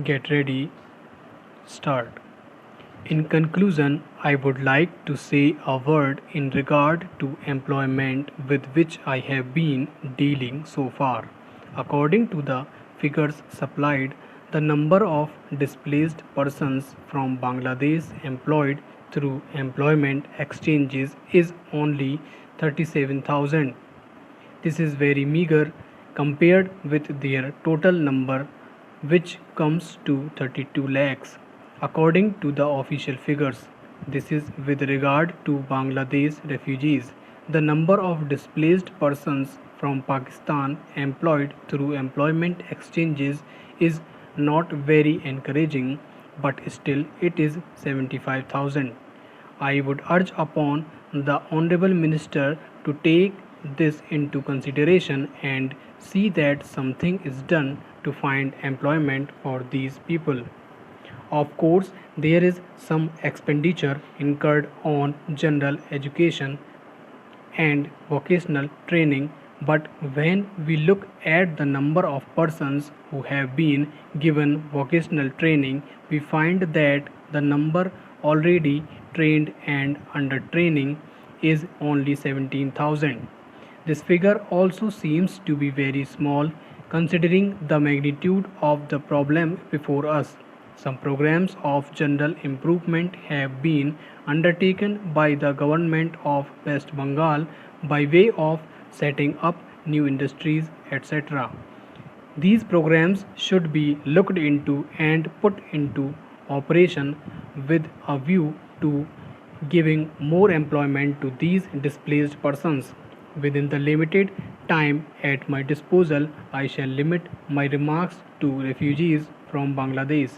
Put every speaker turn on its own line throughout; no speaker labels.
Get ready, start. In conclusion, I would like to say a word in regard to employment with which I have been dealing so far. According to the figures supplied, the number of displaced persons from Bangladesh employed through employment exchanges is only 37,000. This is very meager compared with their total number, which comes to 32 lakhs. According to the official figures, this is with regard to Bangladesh refugees. The number of displaced persons from Pakistan employed through employment exchanges is not very encouraging, but still it is 75,000. I would urge upon the Honorable Minister to take this into consideration and see that something is done to find employment for these people. Of course, there is some expenditure incurred on general education and vocational training, but when we look at the number of persons who have been given vocational training, we find that the number already trained and under training is only 17,000. This figure also seems to be very small considering the magnitude of the problem before us. Some programs of general improvement have been undertaken by the government of West Bengal by way of setting up new industries, etc. These programs should be looked into and put into operation with a view to giving more employment to these displaced persons. Within the limited time at my disposal, I shall limit my remarks to refugees from Bangladesh.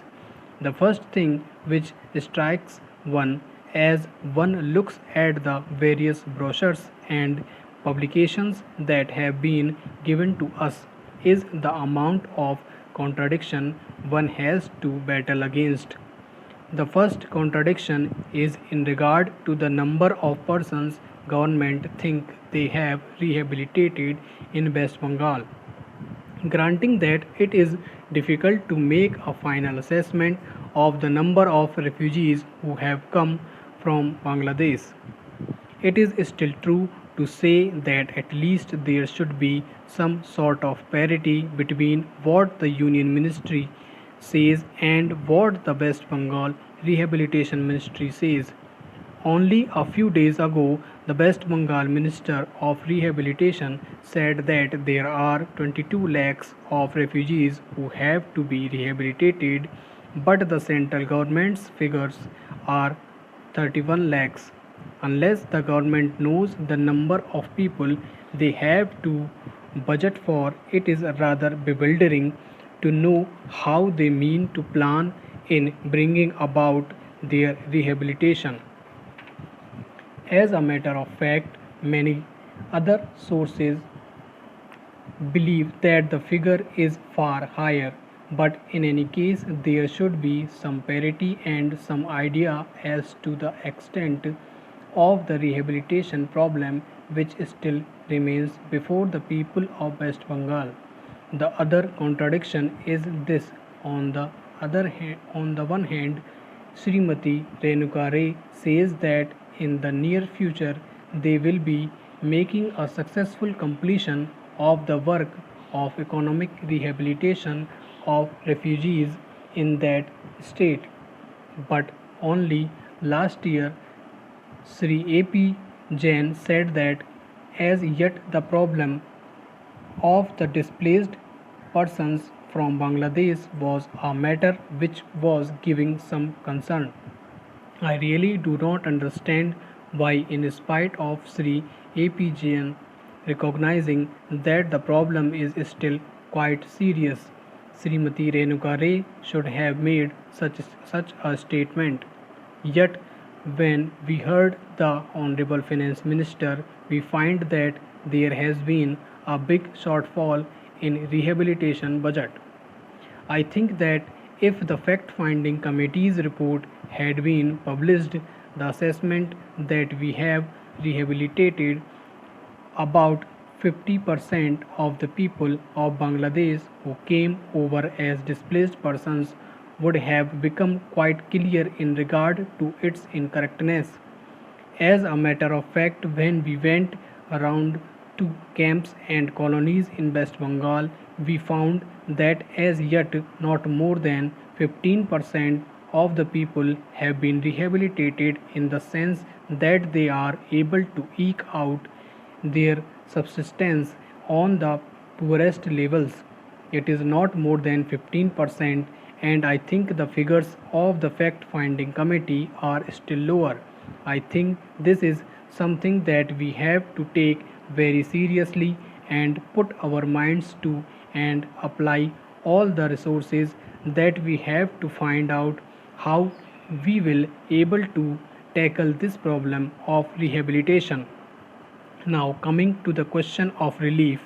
The first thing which strikes one as one looks at the various brochures and publications that have been given to us is the amount of contradiction one has to battle against. The first contradiction is in regard to the number of persons government think they have rehabilitated in West Bengal. Granting that it is difficult to make a final assessment of the number of refugees who have come from Bangladesh, it is still true to say that at least there should be some sort of parity between what the Union Ministry says and what the West Bengal Rehabilitation Ministry says. Only a few days ago, the West Bengal Minister of Rehabilitation said that there are 22 lakhs of refugees who have to be rehabilitated, but the central government's figures are 31 lakhs. Unless the government knows the number of people they have to budget for, it is rather bewildering to know how they mean to plan in bringing about their rehabilitation. As a matter of fact, many other sources believe that the figure is far higher, but in any case, there should be some parity and some idea as to the extent of the rehabilitation problem which still remains before the people of West Bengal. The other contradiction is this: on the one hand, Srimati Renuka Ray says that in the near future they will be making a successful completion of the work of economic rehabilitation of refugees in that state. But only last year, Sri A.P. Jain said that as yet the problem of the displaced persons from Bangladesh was a matter which was giving some concern. I really do not understand why, in spite of Sri A.P. Jain recognizing that the problem is still quite serious, Srimati Renuka Ray should have made such a statement. Yet, when we heard the Honorable Finance Minister, we find that there has been a big shortfall in rehabilitation budget. I think that if the fact finding committee's report had been published, the assessment that we have rehabilitated about 50% of the people of Bangladesh who came over as displaced persons would have become quite clear in regard to its incorrectness. As a matter of fact, when we went around to camps and colonies in West Bengal, we found that as yet not more than 15% of the people have been rehabilitated in the sense that they are able to eke out their subsistence on the poorest levels. It is not more than 15%, and I think the figures of the fact finding committee are still lower. I think this is something that we have to take very seriously and put our minds to and apply all the resources that we have to find out how we will able to tackle this problem of rehabilitation. Now, coming to the question of relief,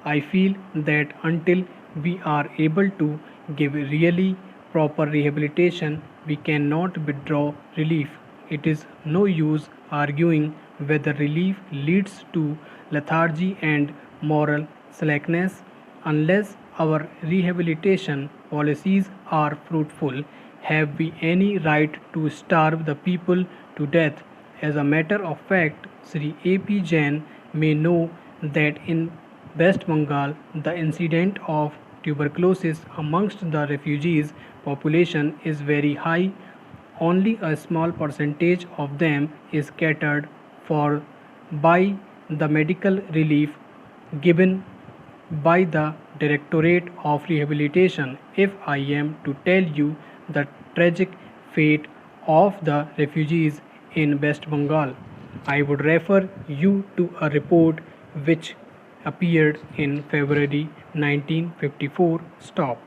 I feel that until we are able to give really proper rehabilitation, we cannot withdraw relief. It is no use arguing whether relief leads to lethargy and moral slackness unless our rehabilitation policies are fruitful. Have we any right to starve the people to death? As a matter of fact, Sri A.P. Jain may know that in West Bengal the incidence of tuberculosis amongst the refugees population is very high. Only a small percentage of them is catered for by the medical relief given by the Directorate of Rehabilitation. If I am to tell you the tragic fate of the refugees in West Bengal, I would refer you to a report which appeared in February 1954. Stop.